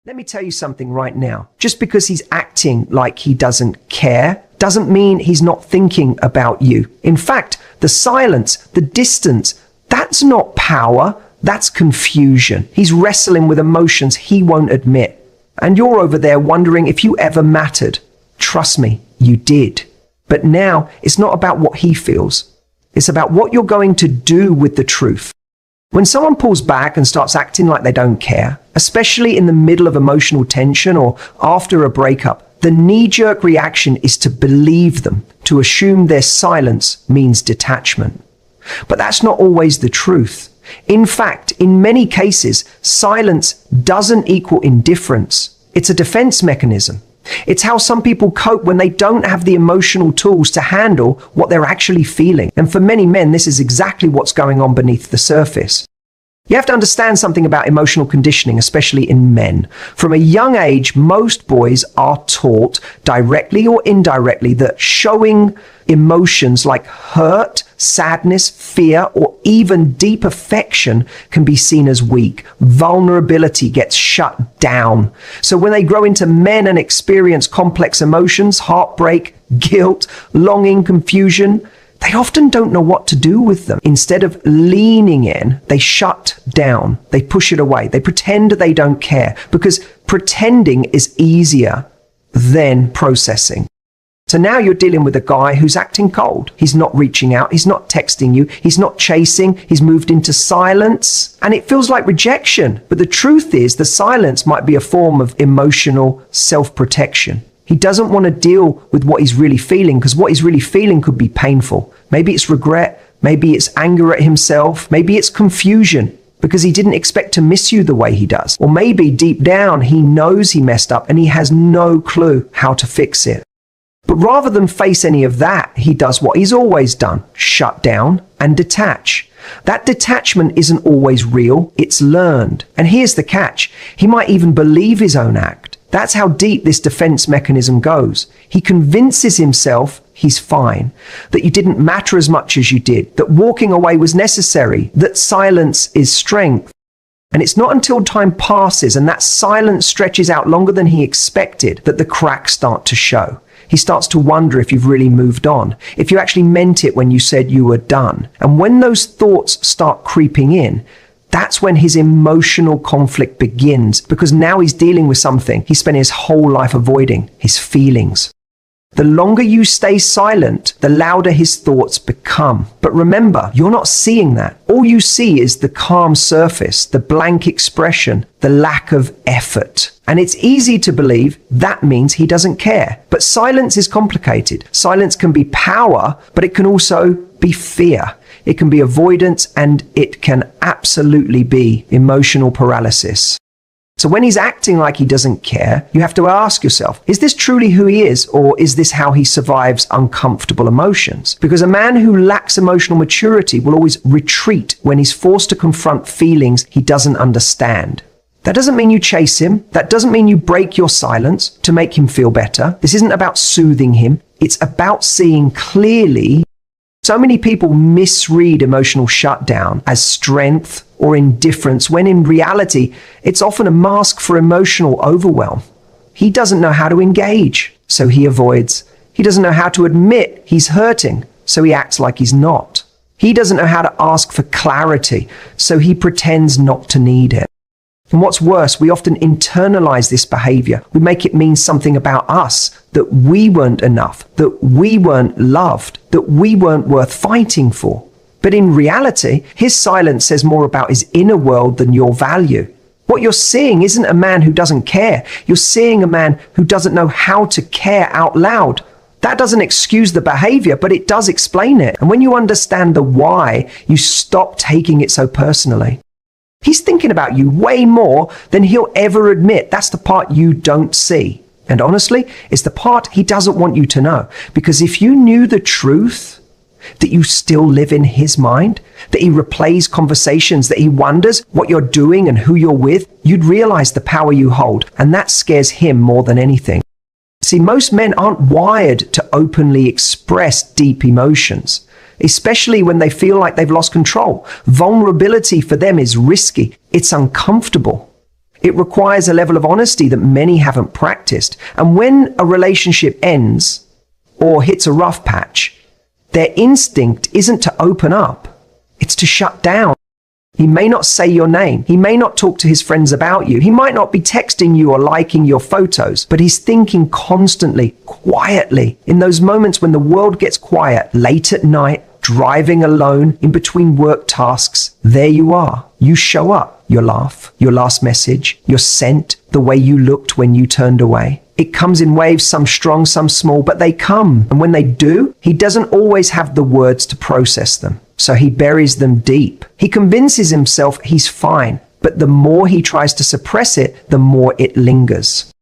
Let me tell you something right now. Just because he's acting like he doesn't care doesn't mean he's not thinking about you. In fact, the silence, the distance, that's not power, that's confusion. He's wrestling with emotions he won't admit. And you're over there wondering if you ever mattered. Trust me, you did. But now it's not about what he feels. It's about what you're going to do with the truth. When someone pulls back and starts acting like they don't care, especially in the middle of emotional tension or after a breakup, the knee-jerk reaction is to believe them, to assume their silence means detachment. But that's not always the truth. In fact, in many cases, silence doesn't equal indifference. It's a defense mechanism. It's how some people cope when they don't have the emotional tools to handle what they're actually feeling. And for many men, this is exactly what's going on beneath the surface. You have to understand something about emotional conditioning, especially in men. From a young age, most boys are taught, directly or indirectly, that showing emotions like hurt, sadness, fear, or even deep affection can be seen as weak. Vulnerability gets shut down. So when they grow into men and experience complex emotions, heartbreak, guilt, longing, confusion, they often don't know what to do with them. Instead of leaning in, they shut down. They push it away. They pretend they don't care because pretending is easier than processing. So now you're dealing with a guy who's acting cold. He's not reaching out. He's not texting you. He's not chasing. He's moved into silence. And it feels like rejection. But the truth is the silence might be a form of emotional self-protection. He doesn't want to deal with what he's really feeling because what he's really feeling could be painful. Maybe it's regret. Maybe it's anger at himself. Maybe it's confusion because he didn't expect to miss you the way he does. Or maybe deep down he knows he messed up and he has no clue how to fix it. But rather than face any of that, he does what he's always done: shut down and detach. That detachment isn't always real, it's learned. And here's the catch: he might even believe his own act. That's how deep this defense mechanism goes. He convinces himself he's fine, that you didn't matter as much as you did, that walking away was necessary, that silence is strength. And it's not until time passes and that silence stretches out longer than he expected that the cracks start to show. He starts to wonder if you've really moved on, if you actually meant it when you said you were done. And when those thoughts start creeping in, that's when his emotional conflict begins, because now he's dealing with something he spent his whole life avoiding: his feelings. The longer you stay silent, the louder his thoughts become. But remember, you're not seeing that. All you see is the calm surface, the blank expression, the lack of effort. And it's easy to believe that means he doesn't care. But silence is complicated. Silence can be power, but it can also be fear. It can be avoidance, and it can absolutely be emotional paralysis. So when he's acting like he doesn't care, you have to ask yourself, is this truly who he is, or is this how he survives uncomfortable emotions? Because a man who lacks emotional maturity will always retreat when he's forced to confront feelings he doesn't understand. That doesn't mean you chase him. That doesn't mean you break your silence to make him feel better. This isn't about soothing him. It's about seeing clearly. So many people misread emotional shutdown as strength or indifference, when in reality, it's often a mask for emotional overwhelm. He doesn't know how to engage, so he avoids. He doesn't know how to admit he's hurting, so he acts like he's not. He doesn't know how to ask for clarity, so he pretends not to need it. And what's worse, we often internalize this behavior. We make it mean something about us, that we weren't enough, that we weren't loved, that we weren't worth fighting for. But in reality, his silence says more about his inner world than your value. What you're seeing isn't a man who doesn't care. You're seeing a man who doesn't know how to care out loud. That doesn't excuse the behavior, but it does explain it. And when you understand the why, you stop taking it so personally. He's thinking about you way more than he'll ever admit. That's the part you don't see. And honestly, it's the part he doesn't want you to know. Because if you knew the truth, that you still live in his mind, that he replays conversations, that he wonders what you're doing and who you're with, you'd realize the power you hold. And that scares him more than anything. See, most men aren't wired to openly express deep emotions, especially when they feel like they've lost control. Vulnerability for them is risky. It's uncomfortable. It requires a level of honesty that many haven't practiced. And when a relationship ends or hits a rough patch, their instinct isn't to open up, it's to shut down. He may not say your name. He may not talk to his friends about you. He might not be texting you or liking your photos, but he's thinking constantly, quietly. In those moments when the world gets quiet, late at night, driving alone, in between work tasks, there you are. You show up. Your laugh, your last message, your scent, the way you looked when you turned away. It comes in waves, some strong, some small, but they come. And when they do, he doesn't always have the words to process them. So he buries them deep. He convinces himself he's fine, but the more he tries to suppress it, the more it lingers.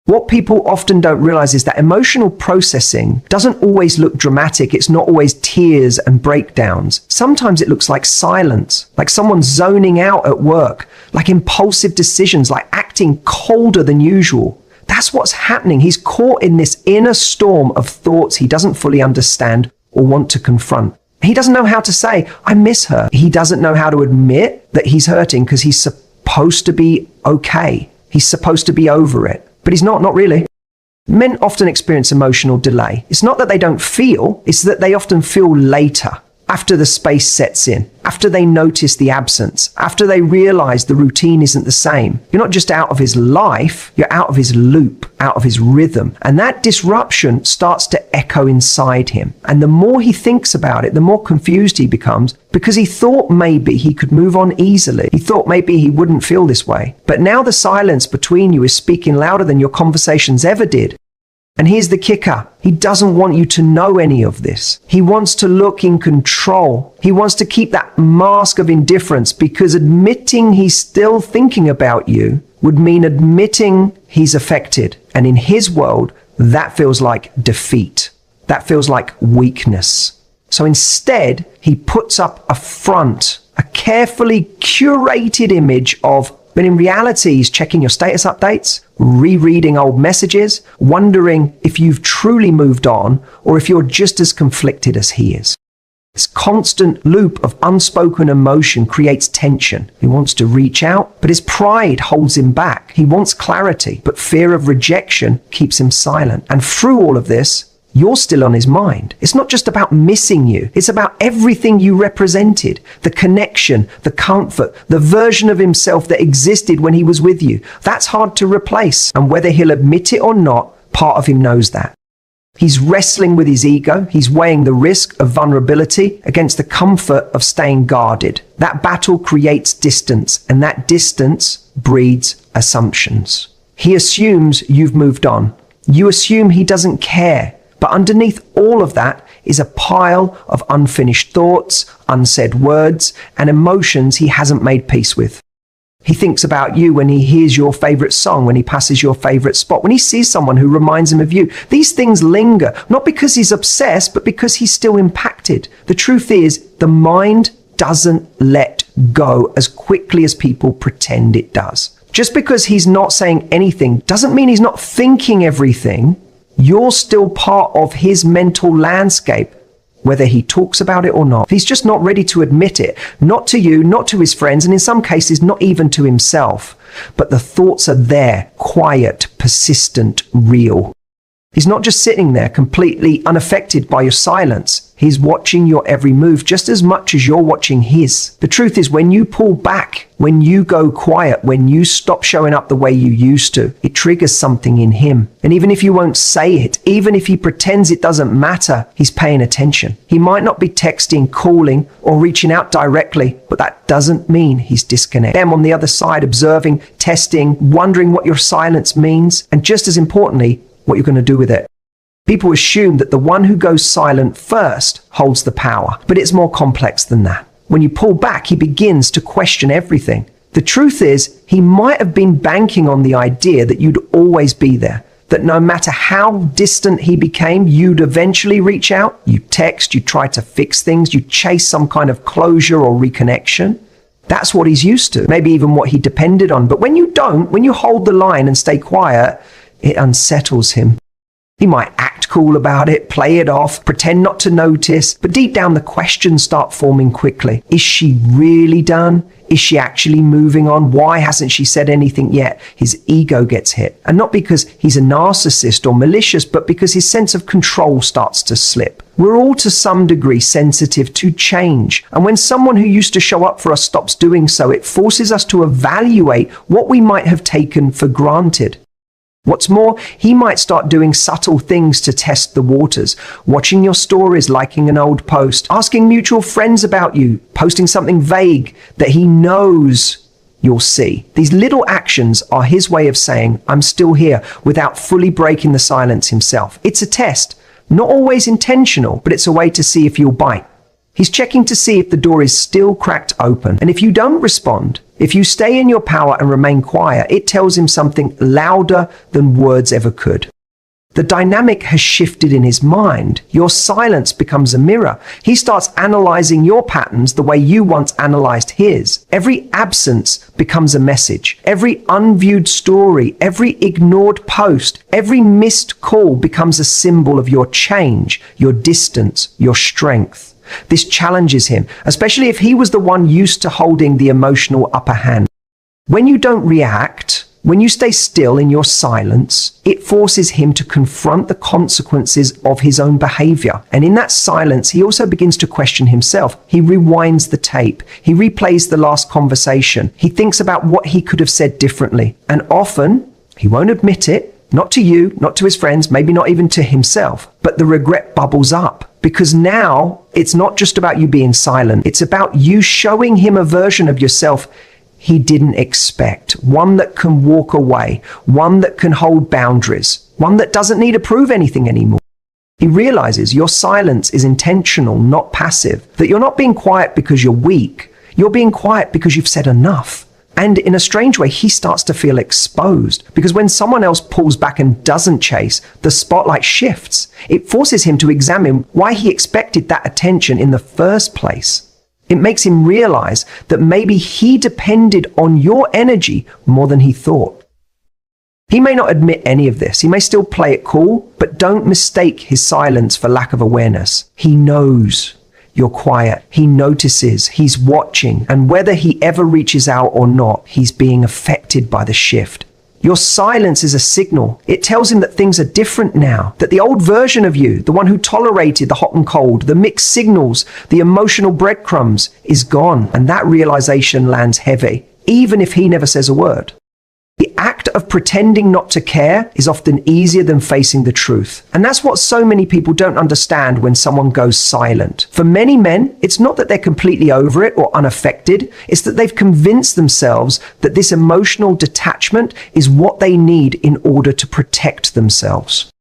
What people often don't realize is that emotional processing doesn't always look dramatic. It's not always tears and breakdowns. Sometimes it looks like silence, like someone zoning out at work, like impulsive decisions, like acting colder than usual. That's what's happening. He's caught in this inner storm of thoughts he doesn't fully understand or want to confront. He doesn't know how to say, I miss her. He doesn't know how to admit that he's hurting because he's supposed to be okay. He's supposed to be over it. But he's not really. Men often experience emotional delay. It's not that they don't feel, it's that they often feel later, after the space sets in, after they notice the absence, after they realize the routine isn't the same. You're not just out of his life, you're out of his loop, out of his rhythm. And that disruption starts to echo inside him. And the more he thinks about it, the more confused he becomes, because he thought maybe he could move on easily. He thought maybe he wouldn't feel this way. But now the silence between you is speaking louder than your conversations ever did. And here's the kicker. He doesn't want you to know any of this. He wants to look in control. He wants to keep that mask of indifference, because admitting he's still thinking about you would mean admitting he's affected. And in his world, that feels like defeat. That feels like weakness. So instead, he puts up a front, a carefully curated image of, but in reality, he's checking your status updates, rereading old messages, wondering if you've truly moved on or if you're just as conflicted as he is. This constant loop of unspoken emotion creates tension. He wants to reach out, but his pride holds him back. He wants clarity, but fear of rejection keeps him silent. And through all of this, you're still on his mind. It's not just about missing you. It's about everything you represented. The connection, the comfort, the version of himself that existed when he was with you. That's hard to replace. And whether he'll admit it or not, part of him knows that. He's wrestling with his ego. He's weighing the risk of vulnerability against the comfort of staying guarded. That battle creates distance, and that distance breeds assumptions. He assumes you've moved on. You assume he doesn't care. But underneath all of that is a pile of unfinished thoughts, unsaid words, and emotions he hasn't made peace with. He thinks about you when he hears your favorite song, when he passes your favorite spot, when he sees someone who reminds him of you. These things linger, not because he's obsessed, but because he's still impacted. The truth is, the mind doesn't let go as quickly as people pretend it does. Just because he's not saying anything doesn't mean he's not thinking everything. You're still part of his mental landscape, whether he talks about it or not. He's just not ready to admit it, not to you, not to his friends, and in some cases, not even to himself. But the thoughts are there, quiet, persistent, real. He's not just sitting there completely unaffected by your silence. He's watching your every move just as much as you're watching his. The truth is, when you pull back, when you go quiet, when you stop showing up the way you used to, it triggers something in him. And even if you won't say it, even if he pretends it doesn't matter, he's paying attention. He might not be texting, calling, or reaching out directly, but that doesn't mean he's disconnected. Them on the other side, observing, testing, wondering what your silence means, and just as importantly, what you're going to do with it. People assume that the one who goes silent first holds the power, but it's more complex than that. When you pull back, he begins to question everything. The truth is, he might have been banking on the idea that you'd always be there, that no matter how distant he became, you'd eventually reach out, you text, you try to fix things, you chase some kind of closure or reconnection. That's what he's used to, maybe even what he depended on. But when you don't, when you hold the line and stay quiet, it unsettles him. He might act cool about it, play it off, pretend not to notice, but deep down the questions start forming quickly. Is she really done? Is she actually moving on? Why hasn't she said anything yet? His ego gets hit. And not because he's a narcissist or malicious, but because his sense of control starts to slip. We're all to some degree sensitive to change. And when someone who used to show up for us stops doing so, it forces us to evaluate what we might have taken for granted. What's more, he might start doing subtle things to test the waters, watching your stories, liking an old post, asking mutual friends about you, posting something vague that he knows you'll see. These little actions are his way of saying, I'm still here, without fully breaking the silence himself. It's a test, not always intentional, but it's a way to see if you'll bite. He's checking to see if the door is still cracked open. And if you don't respond, if you stay in your power and remain quiet, it tells him something louder than words ever could. The dynamic has shifted in his mind. Your silence becomes a mirror. He starts analyzing your patterns the way you once analyzed his. Every absence becomes a message. Every unviewed story, every ignored post, every missed call becomes a symbol of your change, your distance, your strength. This challenges him, especially if he was the one used to holding the emotional upper hand. When you don't react, when you stay still in your silence, it forces him to confront the consequences of his own behavior. And in that silence, he also begins to question himself. He rewinds the tape. He replays the last conversation. He thinks about what he could have said differently. And often, he won't admit it, not to you, not to his friends, maybe not even to himself, but the regret bubbles up. Because now it's not just about you being silent. It's about you showing him a version of yourself he didn't expect. One that can walk away. One that can hold boundaries. One that doesn't need to prove anything anymore. He realizes your silence is intentional, not passive. That you're not being quiet because you're weak. You're being quiet because you've said enough. And in a strange way, he starts to feel exposed, because when someone else pulls back and doesn't chase, the spotlight shifts. It forces him to examine why he expected that attention in the first place. It makes him realize that maybe he depended on your energy more than he thought. He may not admit any of this. He may still play it cool, but don't mistake his silence for lack of awareness. He knows you're quiet. He notices, he's watching, and whether he ever reaches out or not, he's being affected by the shift. Your silence is a signal. It tells him that things are different now, that the old version of you, the one who tolerated the hot and cold, the mixed signals, the emotional breadcrumbs, is gone, and that realization lands heavy, even if he never says a word. The act of pretending not to care is often easier than facing the truth. And that's what so many people don't understand when someone goes silent. For many men, it's not that they're completely over it or unaffected. It's that they've convinced themselves that this emotional detachment is what they need in order to protect themselves.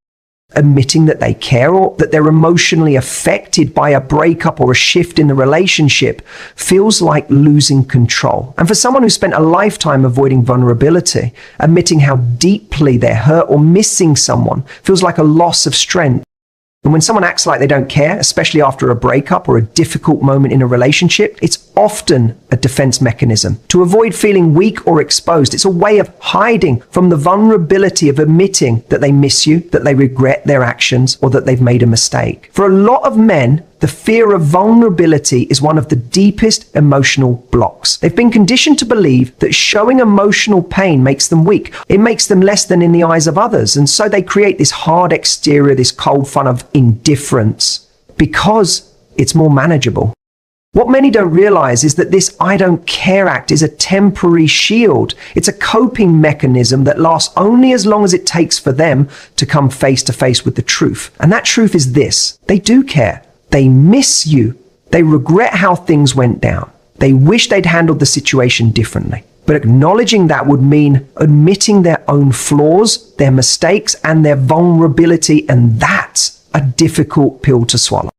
Admitting that they care or that they're emotionally affected by a breakup or a shift in the relationship feels like losing control. And for someone who spent a lifetime avoiding vulnerability, admitting how deeply they're hurt or missing someone feels like a loss of strength. And when someone acts like they don't care, especially after a breakup or a difficult moment in a relationship, it's often a defense mechanism. To avoid feeling weak or exposed, it's a way of hiding from the vulnerability of admitting that they miss you, that they regret their actions, or that they've made a mistake. For a lot of men, the fear of vulnerability is one of the deepest emotional blocks. They've been conditioned to believe that showing emotional pain makes them weak. It makes them less than in the eyes of others. And so they create this hard exterior, this cold front of indifference, because it's more manageable. What many don't realize is that this I don't care act is a temporary shield. It's a coping mechanism that lasts only as long as it takes for them to come face to face with the truth. And that truth is this: they do care. They miss you. They regret how things went down. They wish they'd handled the situation differently. But acknowledging that would mean admitting their own flaws, their mistakes, and their vulnerability, and that's a difficult pill to swallow.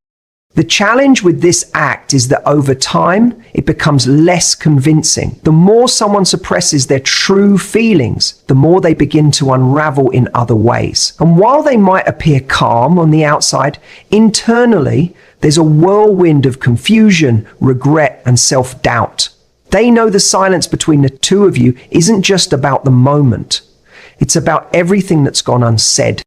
The challenge with this act is that over time, it becomes less convincing. The more someone suppresses their true feelings, the more they begin to unravel in other ways. And while they might appear calm on the outside, internally, there's a whirlwind of confusion, regret, and self-doubt. They know the silence between the two of you isn't just about the moment. It's about everything that's gone unsaid.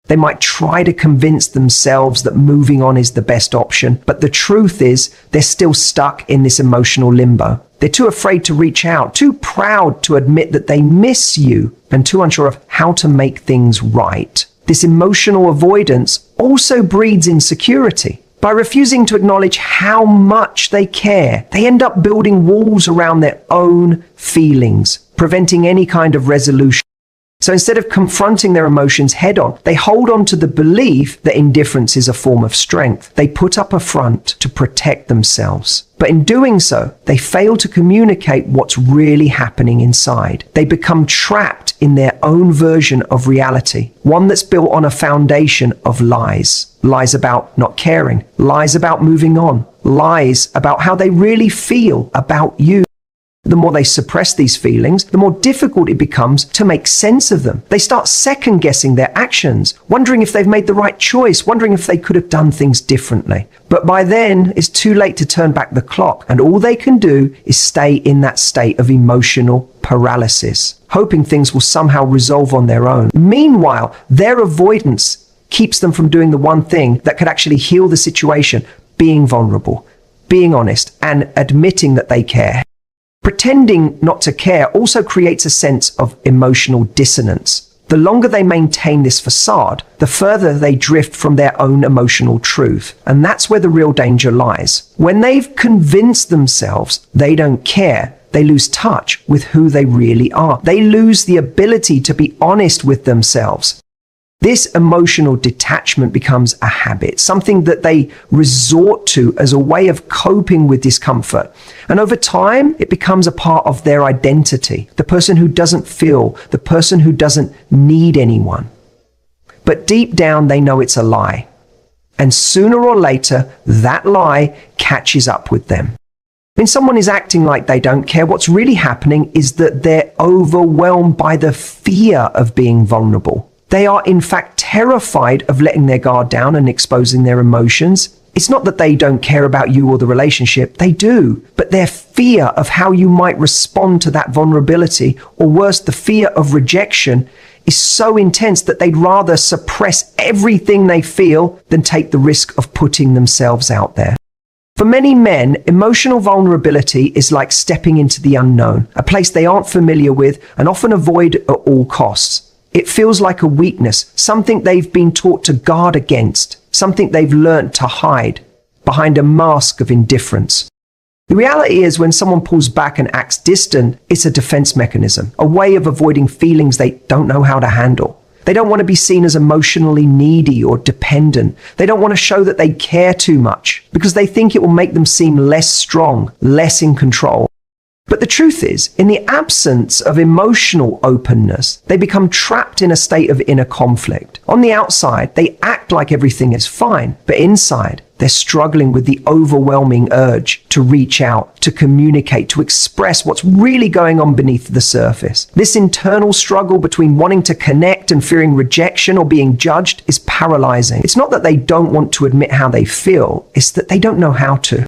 They might try to convince themselves that moving on is the best option, but the truth is they're still stuck in this emotional limbo. They're too afraid to reach out, too proud to admit that they miss you, and too unsure of how to make things right. This emotional avoidance also breeds insecurity. By refusing to acknowledge how much they care, they end up building walls around their own feelings, preventing any kind of resolution. So instead of confronting their emotions head on, they hold on to the belief that indifference is a form of strength. They put up a front to protect themselves. But in doing so, they fail to communicate what's really happening inside. They become trapped in their own version of reality, one that's built on a foundation of lies. Lies about not caring, lies about moving on, lies about how they really feel about you. The more they suppress these feelings, the more difficult it becomes to make sense of them. They start second-guessing their actions, wondering if they've made the right choice, wondering if they could have done things differently. But by then, it's too late to turn back the clock, and all they can do is stay in that state of emotional paralysis, hoping things will somehow resolve on their own. Meanwhile, their avoidance keeps them from doing the one thing that could actually heal the situation: being vulnerable, being honest, and admitting that they care. Pretending not to care also creates a sense of emotional dissonance. The longer they maintain this facade, the further they drift from their own emotional truth. And that's where the real danger lies. When they've convinced themselves they don't care, they lose touch with who they really are. They lose the ability to be honest with themselves. This emotional detachment becomes a habit, something that they resort to as a way of coping with discomfort. And over time, it becomes a part of their identity, the person who doesn't feel, the person who doesn't need anyone. But deep down, they know it's a lie. And sooner or later, that lie catches up with them. When someone is acting like they don't care, what's really happening is that they're overwhelmed by the fear of being vulnerable. They are in fact terrified of letting their guard down and exposing their emotions. It's not that they don't care about you or the relationship, they do, but their fear of how you might respond to that vulnerability, or worse, the fear of rejection, is so intense that they'd rather suppress everything they feel than take the risk of putting themselves out there. For many men, emotional vulnerability is like stepping into the unknown, a place they aren't familiar with and often avoid at all costs. It feels like a weakness, something they've been taught to guard against, something they've learned to hide behind a mask of indifference. The reality is, when someone pulls back and acts distant, it's a defense mechanism, a way of avoiding feelings they don't know how to handle. They don't want to be seen as emotionally needy or dependent. They don't want to show that they care too much because they think it will make them seem less strong, less in control. But the truth is, in the absence of emotional openness, they become trapped in a state of inner conflict. On the outside, they act like everything is fine, but inside, they're struggling with the overwhelming urge to reach out, to communicate, to express what's really going on beneath the surface. This internal struggle between wanting to connect and fearing rejection or being judged is paralyzing. It's not that they don't want to admit how they feel, it's that they don't know how to.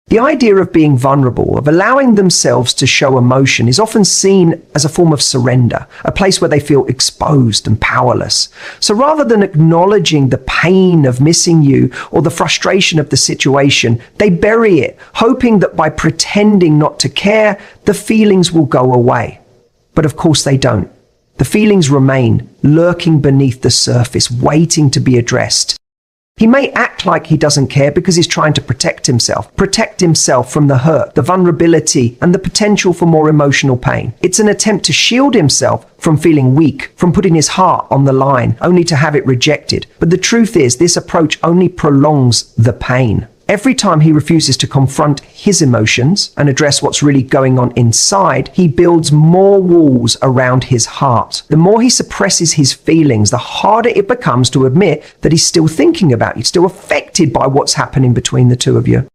The idea of being vulnerable, of allowing themselves to show emotion, is often seen as a form of surrender, a place where they feel exposed and powerless. So rather than acknowledging the pain of missing you or the frustration of the situation, they bury it, hoping that by pretending not to care, the feelings will go away. But of course they don't. The feelings remain, lurking beneath the surface, waiting to be addressed. He may act like he doesn't care because he's trying to protect himself from the hurt, the vulnerability, and the potential for more emotional pain. It's an attempt to shield himself from feeling weak, from putting his heart on the line, only to have it rejected. But the truth is, this approach only prolongs the pain. Every time he refuses to confront his emotions and address what's really going on inside, he builds more walls around his heart. The more he suppresses his feelings, the harder it becomes to admit that he's still thinking about you, still affected by what's happening between the two of you.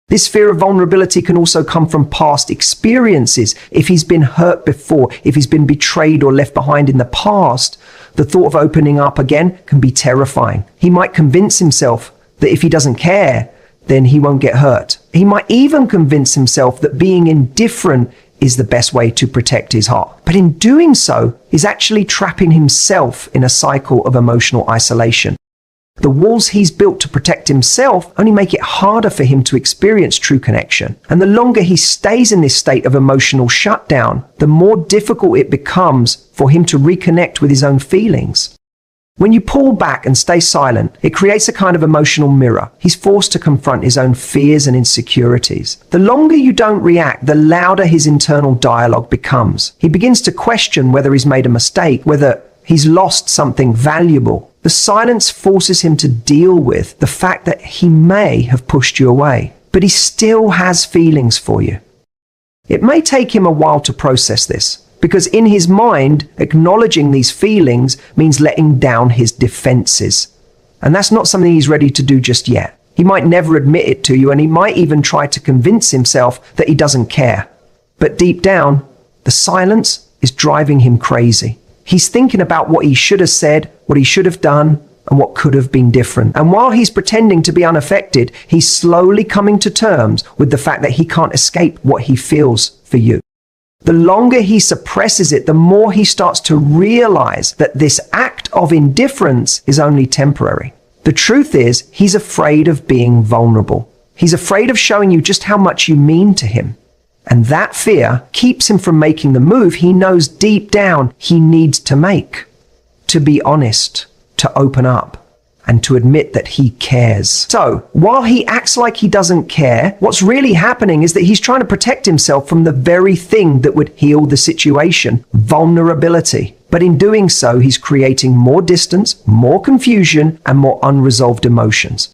This fear of vulnerability can also come from past experiences. If he's been hurt before, if he's been betrayed or left behind in the past, the thought of opening up again can be terrifying. He might convince himself that if he doesn't care, then he won't get hurt. He might even convince himself that being indifferent is the best way to protect his heart. But in doing so, he's actually trapping himself in a cycle of emotional isolation. The walls he's built to protect himself only make it harder for him to experience true connection. And the longer he stays in this state of emotional shutdown, the more difficult it becomes for him to reconnect with his own feelings. When you pull back and stay silent, it creates a kind of emotional mirror. He's forced to confront his own fears and insecurities. The longer you don't react, the louder his internal dialogue becomes. He begins to question whether he's made a mistake, whether he's lost something valuable. The silence forces him to deal with the fact that he may have pushed you away, but he still has feelings for you. It may take him a while to process this, because in his mind, acknowledging these feelings means letting down his defenses. And that's not something he's ready to do just yet. He might never admit it to you, and he might even try to convince himself that he doesn't care. But deep down, the silence is driving him crazy. He's thinking about what he should have said, what he should have done, and what could have been different. And while he's pretending to be unaffected, he's slowly coming to terms with the fact that he can't escape what he feels for you. The longer he suppresses it, the more he starts to realize that this act of indifference is only temporary. The truth is, he's afraid of being vulnerable. He's afraid of showing you just how much you mean to him. And that fear keeps him from making the move he knows deep down he needs to make. To be honest, to open up, and to admit that he cares. So, while he acts like he doesn't care, what's really happening is that he's trying to protect himself from the very thing that would heal the situation, vulnerability. But in doing so, he's creating more distance, more confusion, and more unresolved emotions.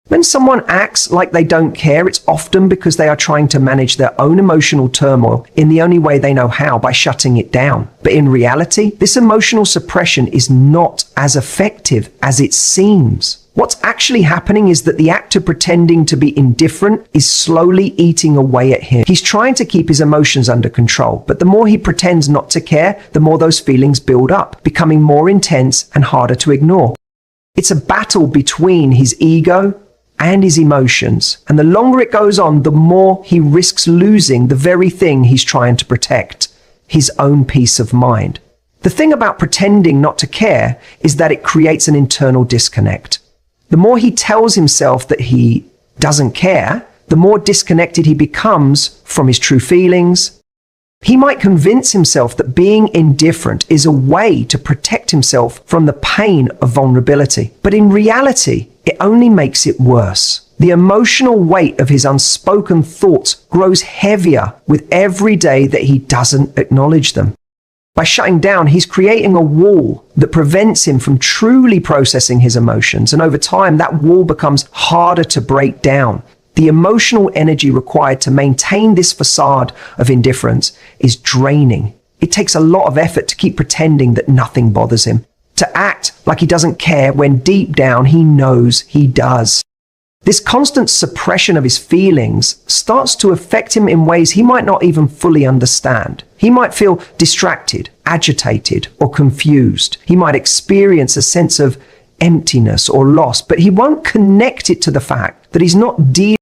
When someone acts like they don't care, it's often because they are trying to manage their own emotional turmoil in the only way they know how, by shutting it down. But in reality, this emotional suppression is not as effective as it seems. What's actually happening is that the act of pretending to be indifferent is slowly eating away at him. He's trying to keep his emotions under control, but the more he pretends not to care, the more those feelings build up, becoming more intense and harder to ignore. It's a battle between his ego and his emotions, and the longer it goes on, the more he risks losing the very thing he's trying to protect, his own peace of mind. The thing about pretending not to care is that it creates an internal disconnect. The more he tells himself that he doesn't care, the more disconnected he becomes from his true feelings. He might convince himself that being indifferent is a way to protect himself from the pain of vulnerability. But in reality, it only makes it worse. The emotional weight of his unspoken thoughts grows heavier with every day that he doesn't acknowledge them. By shutting down, he's creating a wall that prevents him from truly processing his emotions. And over time, that wall becomes harder to break down. The emotional energy required to maintain this facade of indifference is draining. It takes a lot of effort to keep pretending that nothing bothers him, to act like he doesn't care when deep down he knows he does. This constant suppression of his feelings starts to affect him in ways he might not even fully understand. He might feel distracted, agitated, or confused. He might experience a sense of emptiness or loss, but he won't connect it to the fact that he's not dealing